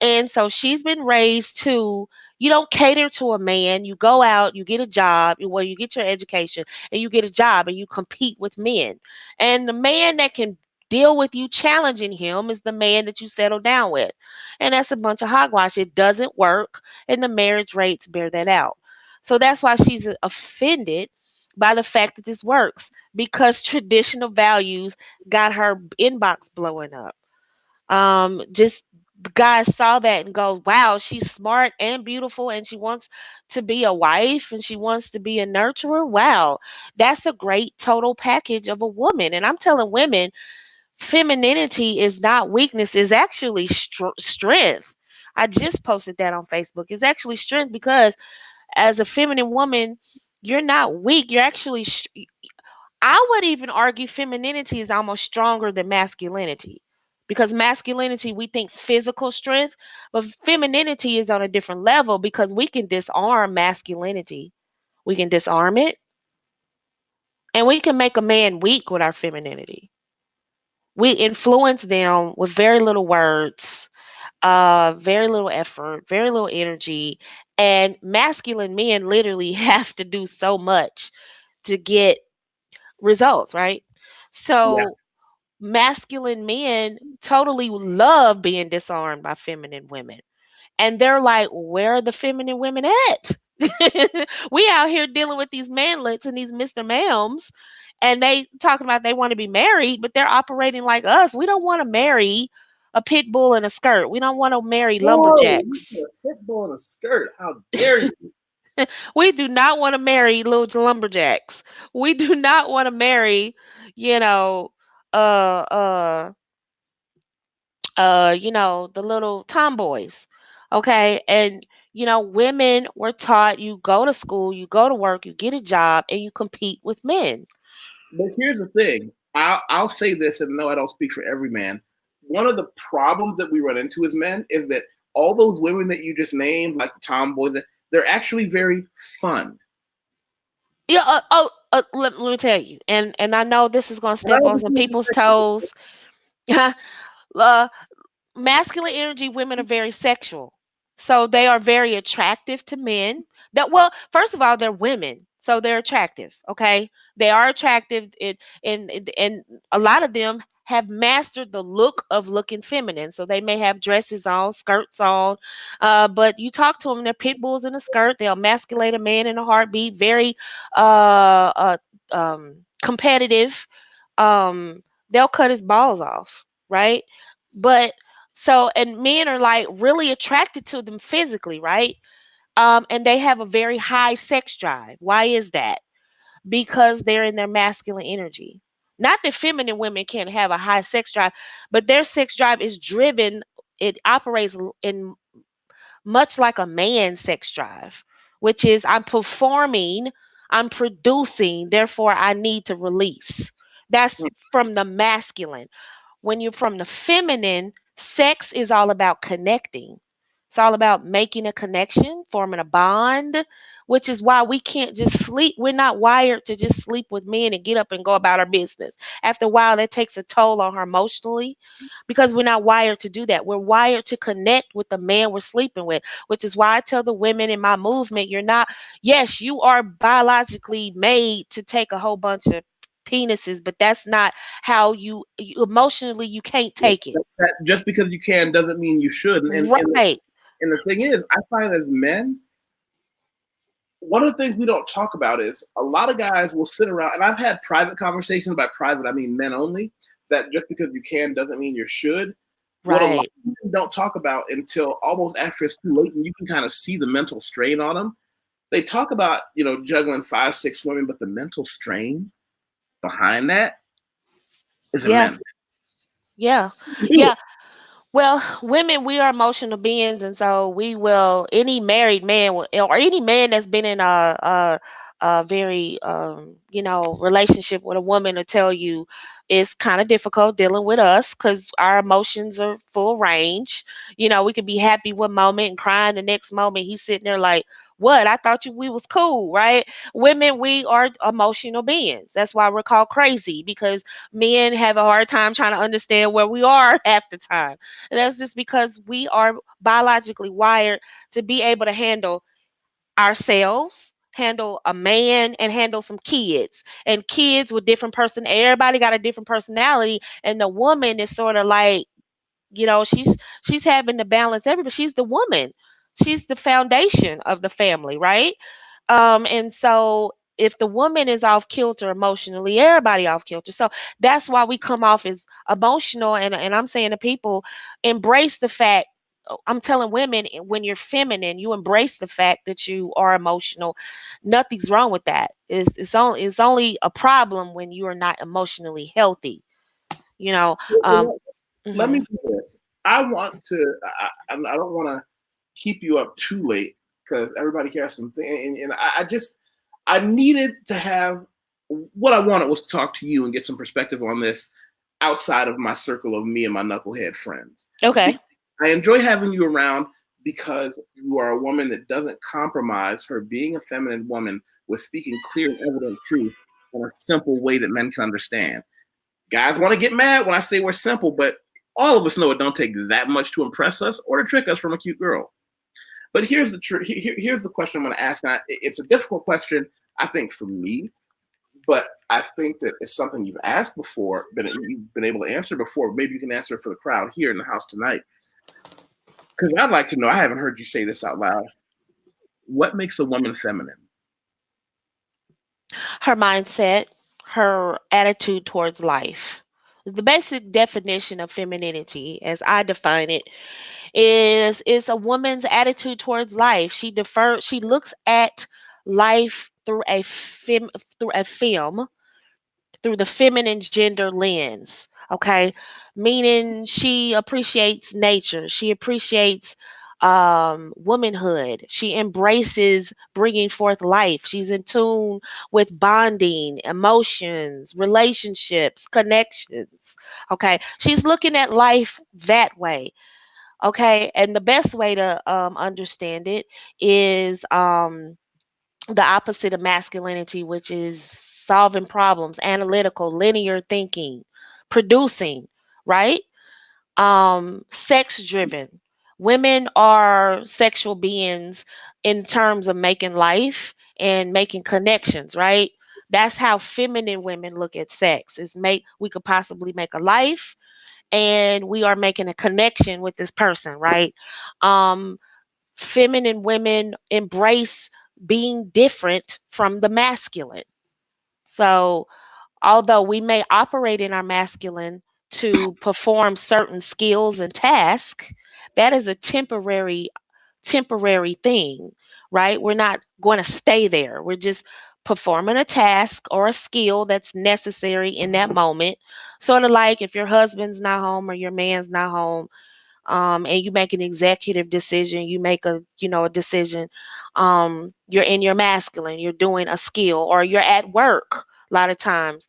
And so she's been raised to, you don't cater to a man. You go out, you get a job, well, you get your education and you get a job and you compete with men. And the man that can deal with you challenging him is the man that you settle down with. And that's a bunch of hogwash. It doesn't work. And the marriage rates bear that out. So that's why she's offended by the fact that this works, because traditional values got her inbox blowing up. Just guys saw that and go, wow, she's smart and beautiful and she wants to be a wife and she wants to be a nurturer. Wow, that's a great total package of a woman. And I'm telling women, femininity is not weakness, is actually strength. I just posted that on Facebook. It's actually strength, because as a feminine woman, you're not weak. You're actually I would even argue femininity is almost stronger than masculinity, because masculinity, we think physical strength, but femininity is on a different level, because we can disarm masculinity. We can disarm it, and we can make a man weak with our femininity. We influence them with very little words, very little effort, very little energy. And masculine men literally have to do so much to get results, right? Yeah. So masculine men totally love being disarmed by feminine women. And they're like, where are the feminine women at? We out here dealing with these manlets and these Mr. Ma'ams, and they talking about they want to be married, but they're operating like us. We don't want to marry a pit bull in a skirt. We don't want to marry Whoa, you put lumberjacks. a pit bull in a skirt. How dare you? We do not want to marry little lumberjacks. We do not want to marry, you know, uh, uh, the little tomboys. Okay. And, women were taught, you go to school, you go to work, you get a job, and you compete with men. But here's the thing. I'll say this, and no, I don't speak for every man. One of the problems that we run into as men is that all those women that you just named, like the tomboys, they're actually very fun. Yeah. Let me tell you, and I know this is going to And I step on some understand people's the toes. uh, Masculine energy women are very sexual, so they are very attractive to men. That, well, first of all, they're women, so they're attractive. Okay, they are attractive, and a lot of them have mastered the look of looking feminine, so they may have dresses on, skirts on, but you talk to them, they're pit bulls in a skirt. They'll emasculate a man in a heartbeat. Very competitive. They'll cut his balls off, right? But so, and men are like really attracted to them physically, right? And they have a very high sex drive. Why is that? Because they're in their masculine energy. Not that feminine women can't have a high sex drive, but their sex drive is driven, it operates in much like a man's sex drive, which is I'm performing, I'm producing, therefore I need to release. That's from the masculine. When you're from the feminine, sex is all about connecting. It's all about making a connection, forming a bond, which is why we can't just sleep. We're not wired to just sleep with men and get up and go about our business. After a while, that takes a toll on her emotionally, because we're not wired to do that. We're wired to connect with the man we're sleeping with, which is why I tell the women in my movement, you're not, yes, you are biologically made to take a whole bunch of penises, but that's not how you emotionally, you can't take it. that just because you can doesn't mean you should. And Right. the thing is, I find as men, one of the things we don't talk about is a lot of guys will sit around, and I've had private conversations. By private, I mean men only. That just because you can doesn't mean you should. What a lot Right. of men don't talk about until almost after it's too late, and you can kind of see the mental strain on them. They talk about juggling 5, 6 women, but the mental strain behind that is Yeah. immense. Yeah. Do Yeah. it. Well, women, we are emotional beings, and so we will. Any married man or any man that's been in a very relationship with a woman to tell you it's kind of difficult dealing with us because our emotions are full range. We could be happy one moment and crying the next moment. He's sitting there like, "What? I thought we was cool, right?" Women, we are emotional beings. That's why we're called crazy, because men have a hard time trying to understand where we are half the time. And that's just because we are biologically wired to be able to handle ourselves, handle a man, and handle some kids. And kids with different everybody got a different personality. And the woman is sort of like, she's having to balance everybody. She's the woman. She's the foundation of the family, right? And so if the woman is off kilter emotionally, everybody off kilter. So that's why we come off as emotional. And I'm saying to people, embrace the fact. I'm telling women, when you're feminine, you embrace the fact that you are emotional. Nothing's wrong with that. It's only a problem when you are not emotionally healthy. You know. Um. Let me Mhm. do this. I want to. I don't want to keep you up too late because everybody has something, and I just I needed to have what I wanted was to talk to you and get some perspective on this outside of my circle of me and my knucklehead friends. Okay. I enjoy having you around because you are a woman that doesn't compromise her being a feminine woman with speaking clear and evident truth in a simple way that men can understand. Guys want to get mad when I say we're simple, but all of us know it don't take that much to impress us or to trick us from a cute girl. But here's the here's the question I'm going to ask. Now, it's a difficult question, I think, for me, but I think that it's something you've asked before, you've been able to answer before. Maybe you can answer it for the crowd here in the house tonight. Because I'd like to know. I haven't heard you say this out loud. What makes a woman feminine? Her mindset, her attitude towards life. The basic definition of femininity, as I define it, is a woman's attitude towards life. She looks at life through a film, through the feminine gender lens. Okay, meaning she appreciates nature. She appreciates womanhood. She embraces bringing forth life. She's in tune with bonding, emotions, relationships, connections. Okay, she's looking at life that way. Okay, and the best way to understand it is the opposite of masculinity, which is solving problems, analytical, linear thinking, producing, right? Sex driven. Women are sexual beings in terms of making life and making connections, right? That's how feminine women look at sex. Is make we could possibly make a life, and we are making a connection with this person, right? Um, Feminine women embrace being different from the masculine. So, although we may operate in our masculine to perform certain skills and tasks, that is a temporary thing, right? We're not going to stay there. We're just performing a task or a skill that's necessary in that moment. Sort of like if your husband's not home or your man's not home, and you make an executive decision, you make a decision, you're in your masculine, you're doing a skill, or you're at work a lot of times,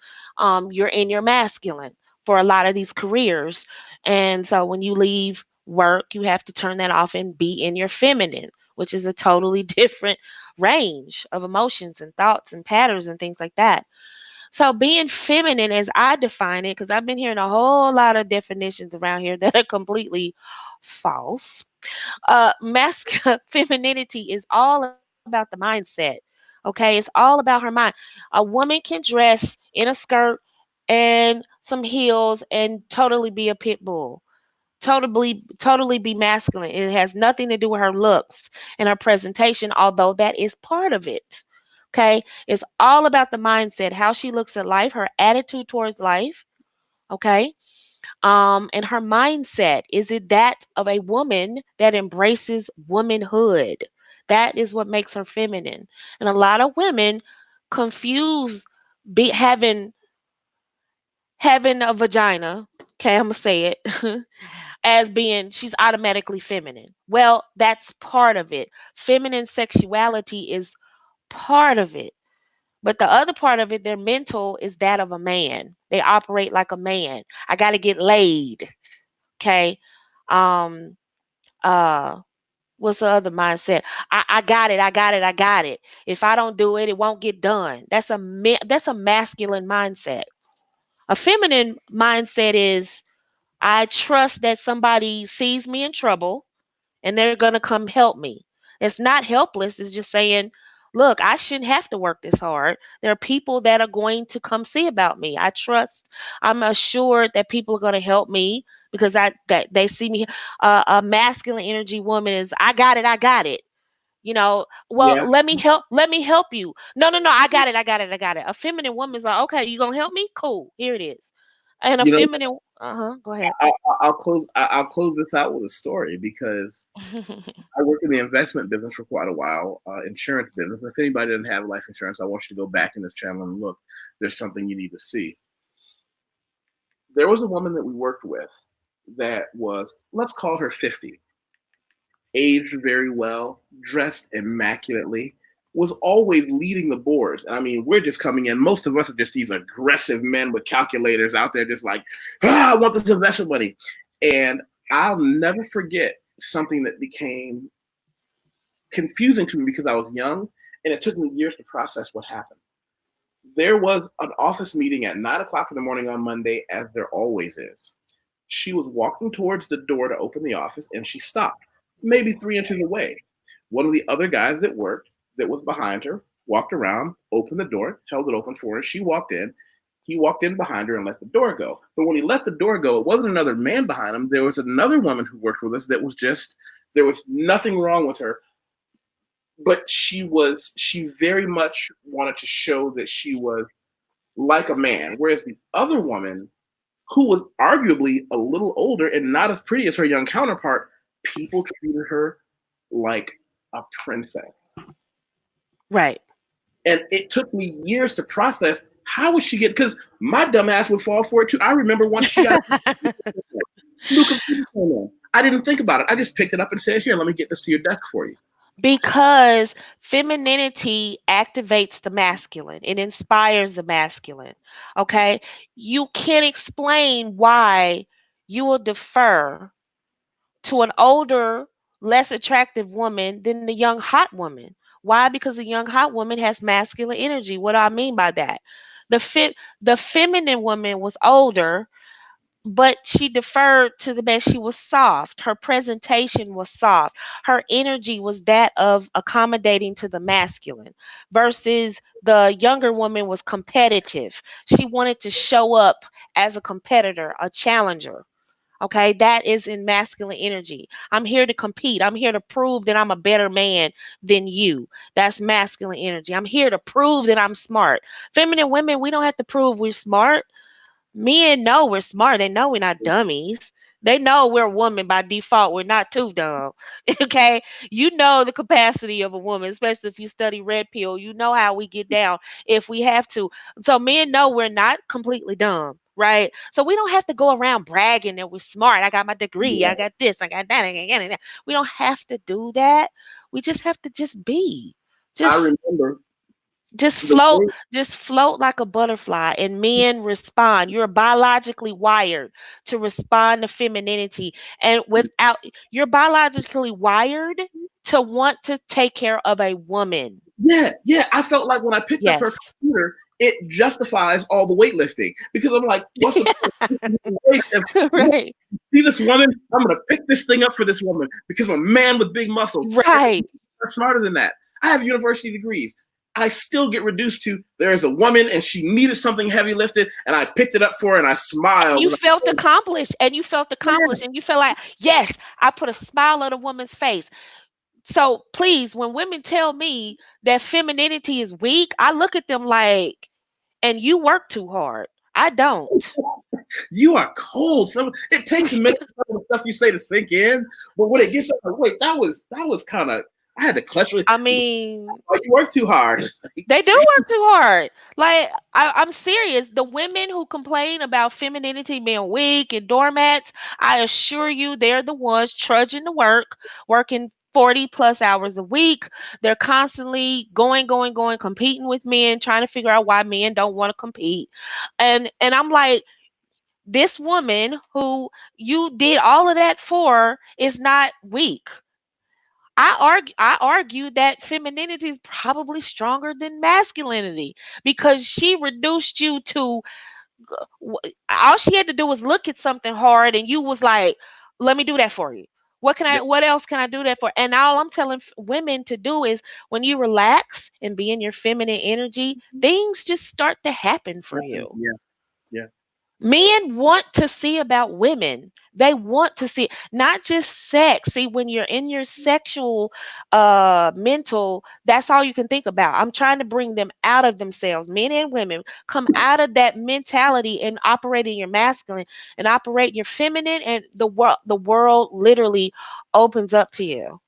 you're in your masculine for a lot of these careers. And so when you leave work, you have to turn that off and be in your feminine, which is a totally different range of emotions and thoughts and patterns and things like that. So being feminine, as I define it, because I've been hearing a whole lot of definitions around here that are completely false. Femininity is all about the mindset. Okay, it's all about her mind. A woman can dress in a skirt and some heels and totally be a pit bull. totally be masculine. It has nothing to do with her looks and her presentation, although that is part of it. Okay? It's all about the mindset, how she looks at life, her attitude towards life, okay? And her mindset, is it that of a woman that embraces womanhood? That is what makes her feminine. And a lot of women confuse be having a vagina, okay, I'm gonna say it, as being she's automatically feminine. Well, that's part of it. Feminine sexuality is part of it. But the other part of it, their mental is that of a man. They operate like a man. I got to get laid. Okay. Um what's the other mindset? I got it. I got it. I got it. If I don't do it, it won't get done. That's a masculine mindset. A feminine mindset is I trust that somebody sees me in trouble and they're going to come help me. It's not helpless, it's just saying, look, I shouldn't have to work this hard. There are people that are going to come see about me. I trust, I'm assured that people are going to help me because that they see me. A masculine energy woman is, I got it, I got it. Well, Yeah. let me help you. No, no, no, I got it, I got it, I got it. A feminine woman is like, okay, you gonna help me? Cool, here it is. And a You know, feminine, go ahead. I'll close this out with a story because I worked in the investment business for quite a while, insurance business. If anybody doesn't have life insurance, I want you to go back in this channel and look. There's something you need to see. There was a woman that we worked with that was, let's call her 50, aged very well, dressed immaculately, was always leading the boards. And I mean, we're just coming in. Most of us are just these aggressive men with calculators out there, just like, I want this investment money. And I'll never forget something that became confusing to me because I was young and it took me years to process what happened. There was an office meeting at 9 o'clock in the morning on Monday, as there always is. She was walking towards the door to open the office and she stopped, maybe 3 inches away. One of the other guys that worked, that was behind her, walked around, opened the door, held it open for her. She walked in. He walked in behind her and let the door go. But when he let the door go, it wasn't another man behind him. There was another woman who worked with us that was just, there was nothing wrong with her. But she very much wanted to show that she was like a man. Whereas the other woman, who was arguably a little older and not as pretty as her young counterpart, people treated her like a princess. Right. And it took me years to process how would she get, because my dumb ass would fall for it too. I remember once she got new computer came in. I didn't think about it. I just picked it up and said, here, let me get this to your desk for you. Because femininity activates the masculine, it inspires the masculine. Okay, you can't explain why you will defer to an older, less attractive woman than the young hot woman. Why? Because the young hot woman has masculine energy. What do I mean by that? The feminine woman was older, but she deferred to the best. She was soft. Her presentation was soft. Her energy was that of accommodating to the masculine, versus the younger woman was competitive. She wanted to show up as a competitor, a challenger. Okay, that is in masculine energy. I'm here to compete. I'm here to prove that I'm a better man than you. That's masculine energy. I'm here to prove that I'm smart. Feminine women, we don't have to prove we're smart. Men know we're smart. They know we're not dummies. They know we're a woman by default. We're not too dumb. Okay. You know the capacity of a woman, especially if you study red pill. You know how we get down if we have to. So men know we're not completely dumb. Right. So we don't have to go around bragging that we're smart. I got my degree. I Yeah. got this. I got that. I got that. We don't have to do that. We just have to just be. I Just remember just the float, way, just float like a butterfly, and men respond. You're biologically wired to respond to femininity, and you're biologically wired to want to take care of a woman. yeah. I felt like when I picked up her Yes. computer, it justifies all the weightlifting because I'm like, what's the point? If you Right. see this woman, I'm gonna pick this thing up for this woman because I'm a man with big muscles. And Right. I'm smarter than that. I have university degrees. I still get reduced to there's a woman and she needed something heavy lifted and I picked it up for her and I smiled. You And felt accomplished, and you felt yeah, accomplished, and you felt like, yes, I put a smile on a woman's face. So please, when women tell me that femininity is weak, I look at them like, and you work too hard. I don't. you are cold. It takes a minute for some of the stuff you say to sink in, but when it gets up, like, wait, that was kind of. I had to clutch it. I mean, Oh, you work too hard. Like, they do geez. work too hard. Like, I'm serious. The women who complain about femininity being weak and doormats, I assure you, they're the ones trudging to work, working 40 plus hours a week. They're constantly going, competing with men, trying to figure out why men don't want to compete. And I'm like, this woman who you did all of that for is not weak. I argue that femininity is probably stronger than masculinity because she reduced you to all she had to do was look at something hard and you was like, let me do that for you. Yeah, What else can I do that for? And all I'm telling women to do is when you relax and be in your feminine energy, things just start to happen for you. yeah, yeah. Men want to see about women. They want to see not just sex. See, when you're in your sexual mental, that's all you can think about. I'm trying to bring them out of themselves. Men and women come out of that mentality and operate in your masculine and operate in your feminine, and the world literally opens up to you,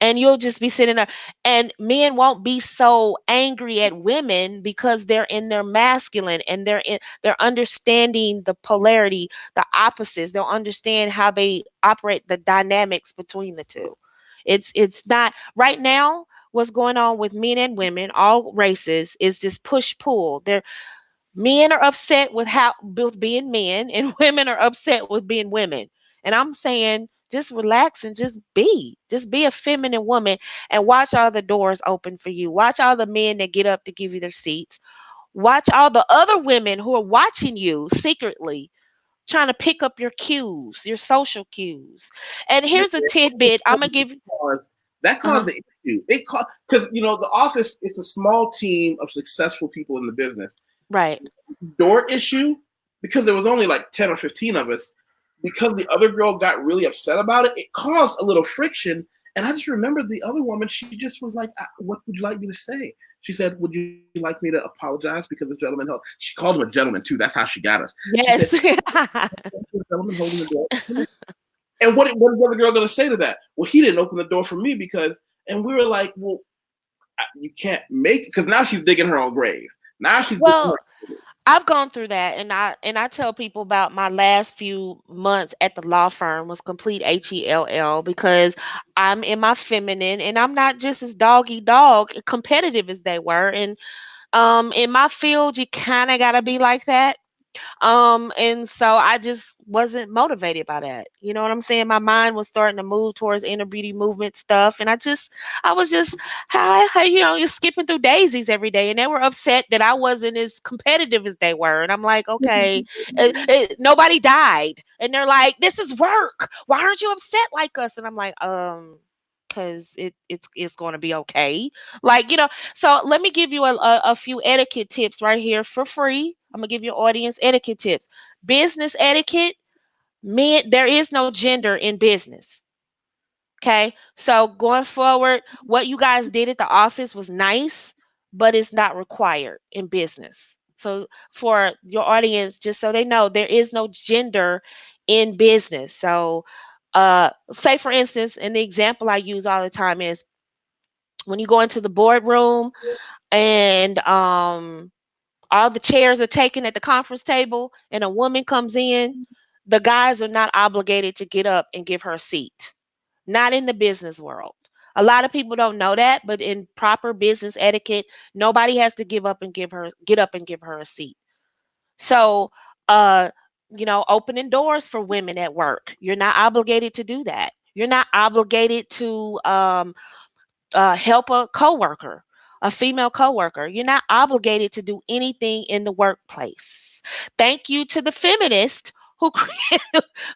and you'll just be sitting there, and men won't be so angry at women because they're in their masculine, and they're understanding the polarity, the opposites. They'll understand how they operate, the dynamics between the two. It's not right now. What's going on with men and women, all races, is this push pull. Men are upset with how with being men, and women are upset with being women. And I'm saying, just relax and just be a feminine woman, and watch all the doors open for you. Watch all the men that get up to give you their seats. Watch all the other women who are watching you secretly, trying to pick up your cues, your social cues. And Yeah, here's a tidbit I'm gonna give. caused, that Uh-huh. caused the issue. It caused because the office is a small team of successful people in the business. Right. Door issue because there was only like 10 or 15 of us. Because the other girl got really upset about it, it caused a little friction. And I just remember the other woman. She just was like, "What would you like me to say?" She said, "Would you like me to apologize because the gentleman held?" She called him a gentleman too. That's how she got us. She said, Yes. "The gentleman holding the door." And what is the other girl going to say to that? Well, he didn't open the door for me because, and we were like, well, you can't make it because now she's digging her own grave. Now she's digging Well, her. I've gone through that, and I tell people about my last few months at the law firm was complete HELL because I'm in my feminine, and I'm not just as doggy dog competitive as they were. And in my field you kind of got to be like that. And so I just wasn't motivated by that. You know what I'm saying? My mind was starting to move towards inner beauty movement stuff. And I was just, how you're skipping through daisies every day. And they were upset that I wasn't as competitive as they were. And I'm like, okay, nobody died. And they're like, this is work. Why aren't you upset like us? And I'm like, because it's going to be okay. Like, so let me give you a few etiquette tips right here for free. I'm gonna give your audience etiquette tips. Business etiquette, men, there is no gender in business. Okay. So going forward, what you guys did at the office was nice, but it's not required in business. So for your audience, just so they know, there is no gender in business. So say for instance, and the example I use all the time is when you go into the boardroom and all the chairs are taken at the conference table and a woman comes in, the guys are not obligated to get up and give her a seat. Not in the business world. A lot of people don't know that, but in proper business etiquette, nobody has to get up and give her a seat. So, uh, opening doors for women at work, you're not obligated to do that. You're not obligated to help a coworker, a female coworker. You're not obligated to do anything in the workplace. Thank you to the feminist who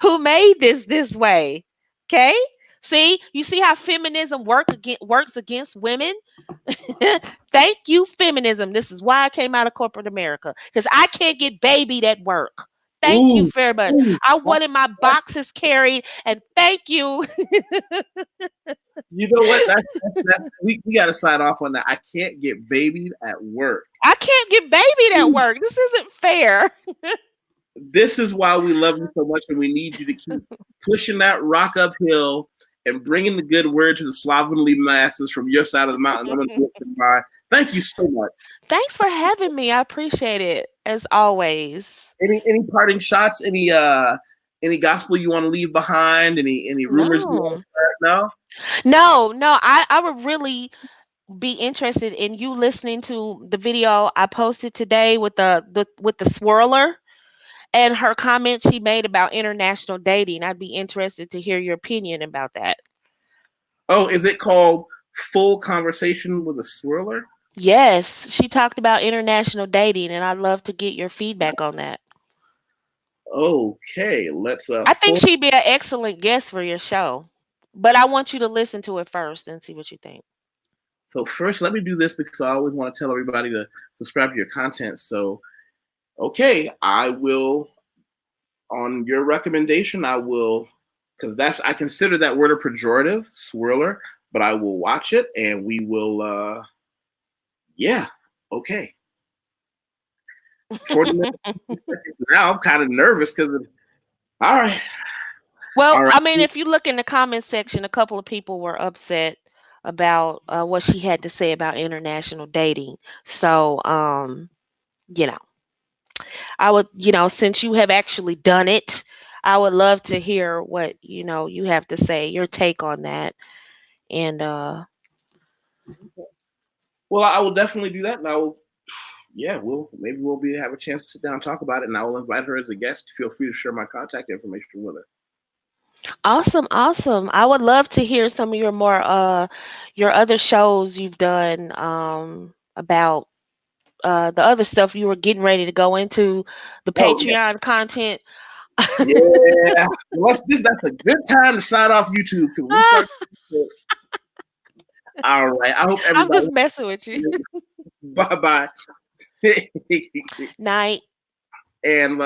who made this way. Okay? See, you see how feminism works against women? Thank you, feminism. This is why I came out of corporate America, because I can't get babied at work. Thank you Ooh, very much. ooh. I wanted my boxes carried, and thank you. You know what? That's we got to sign off on that. I can't get babied at work. I can't get babied at work. This isn't fair. This is why we love you so much, and we need you to keep pushing that rock uphill and bringing the good word to the slovenly masses from your side of the mountain. I'm going to do it from mine. Thank you so much. Thanks for having me. I appreciate it as always. Any parting shots? Any gospel you want to leave behind? Any rumors you want No, to start? No. no. I would really be interested in you listening to the video I posted today with the swirler and her comment she made about international dating. I'd be interested to hear your opinion about that. Oh, is it called Full Conversation with a Swirler? Yes, she talked about international dating, and I'd love to get your feedback on that. Okay, let's I think full. she'd be an excellent guest for your show, but I want you to listen to it first and see what you think. So first, let me do this because I always want to tell everybody to subscribe to your content. So, okay, I will, on your recommendation, I will, because I consider that word a pejorative, swirler, but I will watch it and we will, yeah, okay. 40 minutes now, I'm kind of nervous because, all right. Well, All right. I mean, if you look in the comments section, a couple of people were upset about what she had to say about international dating. So, you know, I would, since you have actually done it, I would love to hear what, you have to say, your take on that. And Well, I will definitely do that. And yeah, maybe we'll have a chance to sit down and talk about it. And I will invite her as a guest. Feel free to share my contact information with her. awesome, awesome. I would love to hear some of your other shows you've done about the other stuff you were getting ready to go into, the Oh, yeah. Patreon content. Yeah. That's a good time to sign off YouTube because we start. All right. I hope I'm everybody. just messing with you. Bye bye. Night. And